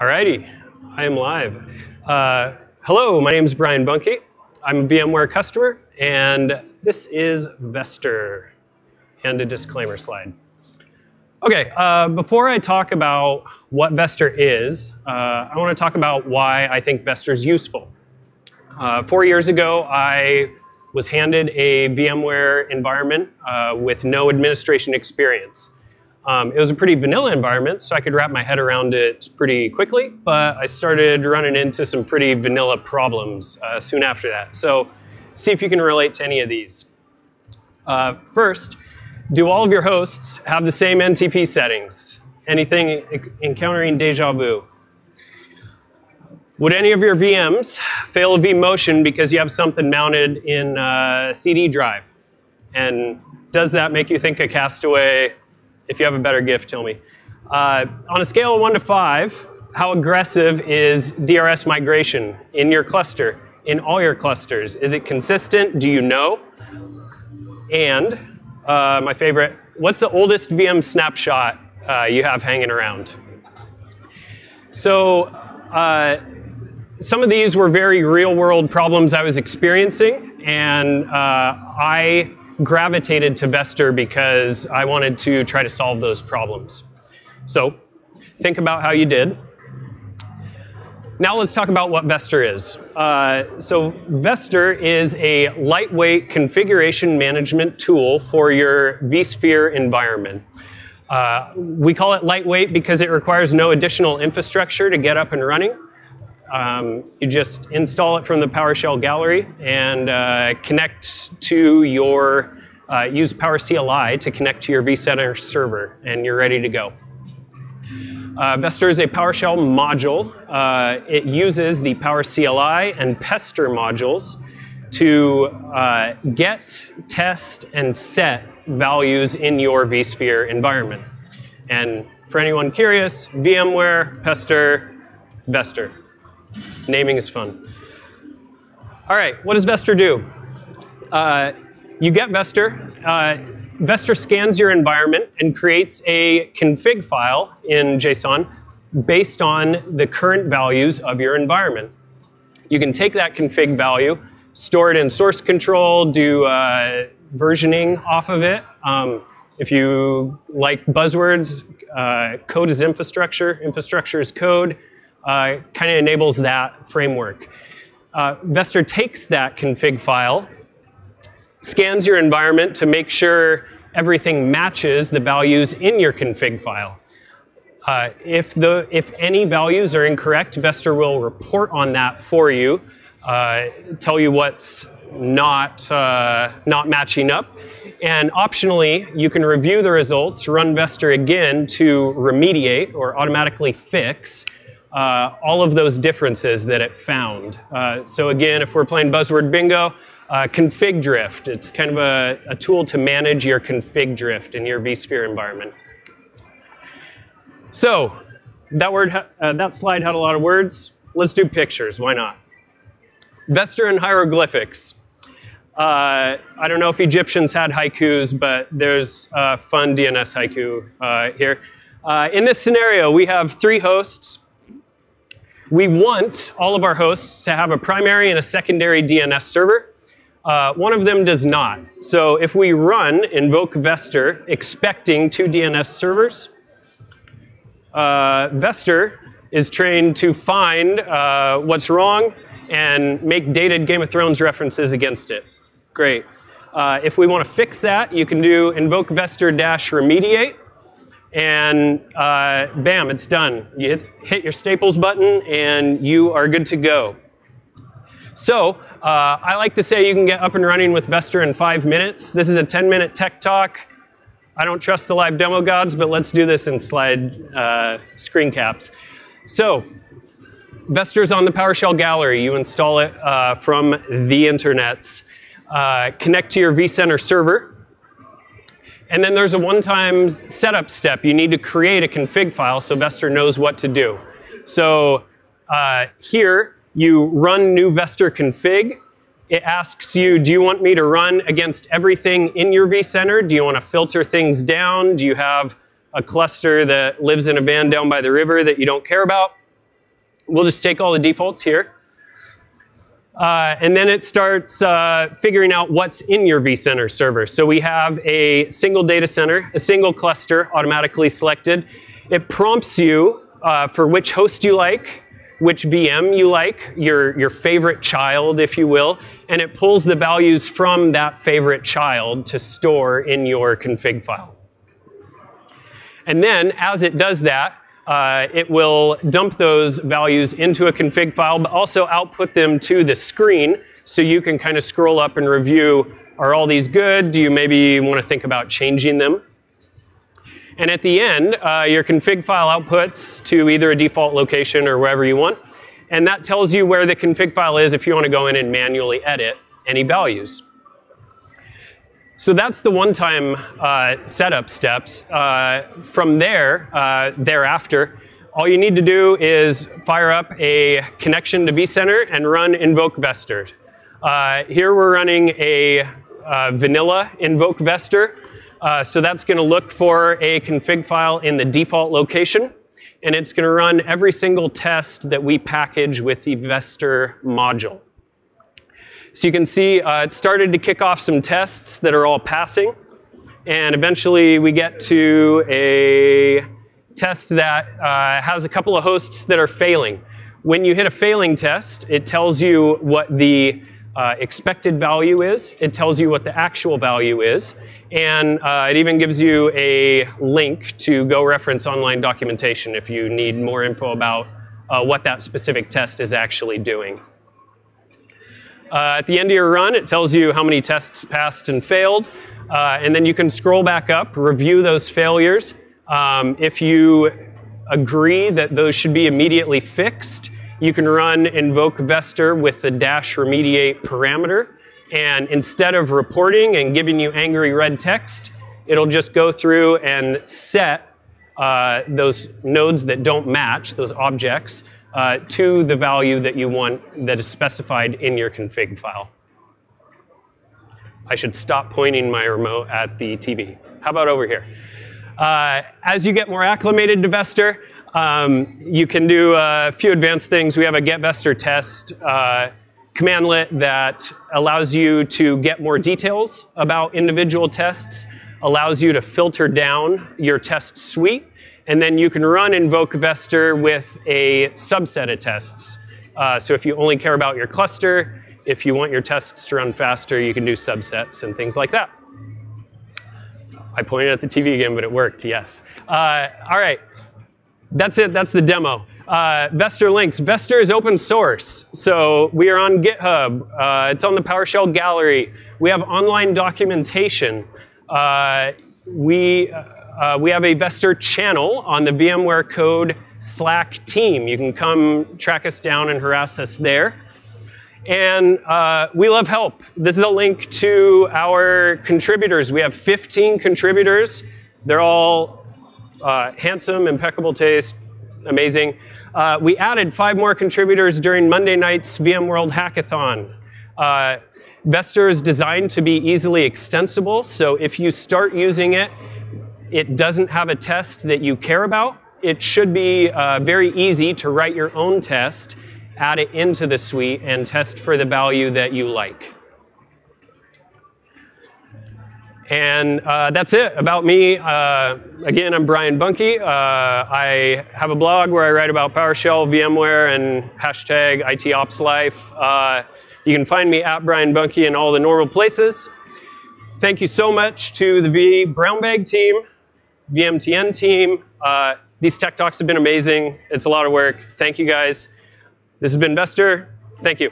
Alrighty, I am live. Hello, my name is Brian Bunke. I'm a VMware customer, and this is vSphere, and a disclaimer slide. Okay, before I talk about what vSphere is, I want to talk about why I think vSphere is useful. 4 years ago, I was handed a VMware environment with no administration experience. It was a pretty vanilla environment, so I could wrap my head around it pretty quickly, but I started running into some pretty vanilla problems soon after that. So see if you can relate to any of these. First, do all of your hosts have the same NTP settings? Anything encountering deja vu? Would any of your VMs fail a vMotion because you have something mounted in a CD drive? And does that make you think of Castaway? If you have a better GIF, tell me. On a scale of 1 to 5, how aggressive is DRS migration in your cluster, in all your clusters? Is it consistent? Do you know? And my favorite, what's the oldest VM snapshot you have hanging around? So some of these were very real-world problems I was experiencing, and I gravitated to vSphere because I wanted to try to solve those problems. So think about how you did. Now let's talk about what vSphere is. So vSphere is a lightweight configuration management tool for your vSphere environment. We call it lightweight because it requires no additional infrastructure to get up and running. You just install it from the PowerShell gallery and connect to your, use PowerCLI to connect to your vCenter server, and you're ready to go. vSphere is a PowerShell module. It uses the PowerCLI and Pester modules to get, test, and set values in your vSphere environment. And for anyone curious, VMware, Pester, vSphere. Naming is fun. All right, what does vSphere do? You get vSphere. vSphere scans your environment and creates a config file in JSON based on the current values of your environment. You can take that config value, store it in source control, do versioning off of it. If you like buzzwords, code is infrastructure, infrastructure is code. Kind of enables that framework. vSphere takes that config file, scans your environment to make sure everything matches the values in your config file. If any values are incorrect, vSphere will report on that for you, tell you what's not matching up. And optionally, you can review the results, run vSphere again to remediate or automatically fix all of those differences that it found. So again, if we're playing buzzword bingo, config drift. It's kind of a tool to manage your config drift in your vSphere environment. So that slide had a lot of words. Let's do pictures. Why not? vSphere and hieroglyphics. I don't know if Egyptians had haikus, but there's a fun DNS haiku here. In this scenario, we have 3 hosts. We want all of our hosts to have a primary and a secondary DNS server. One of them does not. So if we run invoke vSphere expecting 2 DNS servers, vSphere is trained to find what's wrong and make dated Game of Thrones references against it. Great. If we want to fix that, you can do invoke vSphere-remediate. And bam, it's done. You hit your staples button, and you are good to go. So I like to say you can get up and running with vSphere in 5 minutes. This is a 10-minute tech talk. I don't trust the live demo gods, but let's do this in slide screen caps. So vSphere is on the PowerShell gallery. You install it from the internets. Connect to your vCenter server. And then there's a one-time setup step. You need to create a config file so vSphere knows what to do. So here, you run new vSphere config. It asks you, do you want me to run against everything in your vCenter? Do you want to filter things down? Do you have a cluster that lives in a van down by the river that you don't care about? we'll just take all the defaults here. And then it starts figuring out what's in your vCenter server. So we have a single data center, a single cluster automatically selected. It prompts you for which host you like, which VM you like, your favorite child, if you will, and it pulls the values from that favorite child to store in your config file. And then, as it does that, it will dump those values into a config file, but also output them to the screen so you can kind of scroll up and review, are all these good? Do you maybe want to think about changing them? And at the end, your config file outputs to either a default location or wherever you want. And that tells you where the config file is if you want to go in and manually edit any values. So that's the one-time setup steps. From there, thereafter, all you need to do is fire up a connection to vCenter and run invoke vSphere. Here we're running a vanilla invoke vSphere. So that's going to look for a config file in the default location, and it's going to run every single test that we package with the vSphere module. So you can see it started to kick off some tests that are all passing, and eventually we get to a test that has a couple of hosts that are failing. When you hit a failing test, it tells you what the expected value is, it tells you what the actual value is, and it even gives you a link to go reference online documentation if you need more info about what that specific test is actually doing. At the end of your run, it tells you how many tests passed and failed, and then you can scroll back up, review those failures. If you agree that those should be immediately fixed, you can run invoke vSphere with the -remediate parameter, and instead of reporting and giving you angry red text, it'll just go through and set those nodes that don't match, those objects, to the value that you want that is specified in your config file. I should stop pointing my remote at the TV. How about over here? As you get more acclimated to vSphere, you can do a few advanced things. We have a get vSphere test commandlet that allows you to get more details about individual tests, allows you to filter down your test suite, and then you can run invoke vSphere with a subset of tests. So if you only care about your cluster, if you want your tests to run faster, you can do subsets and things like that. I pointed at the TV again, but it worked, yes. All right, that's it, that's the demo. vSphere links. vSphere is open source, so we are on GitHub. It's on the PowerShell gallery. We have online documentation. We have a vSphere channel on the VMware Code Slack team. You can come track us down and harass us there. And we love help. This is a link to our contributors. We have 15 contributors. They're all handsome, impeccable taste, amazing. We added 5 more contributors during Monday night's VMworld Hackathon. vSphere is designed to be easily extensible, so if you start using it, it doesn't have a test that you care about. It should be very easy to write your own test, add it into the suite, and test for the value that you like. And that's it about me. Again, I'm Brian Bunke. I have a blog where I write about PowerShell, VMware, and hashtag ITOpsLife. You can find me at Brian Bunke in all the normal places. Thank you so much to the vBrownBag team, VMTN team. These tech talks have been amazing. It's a lot of work. Thank you guys. This has been vSphere. Thank you.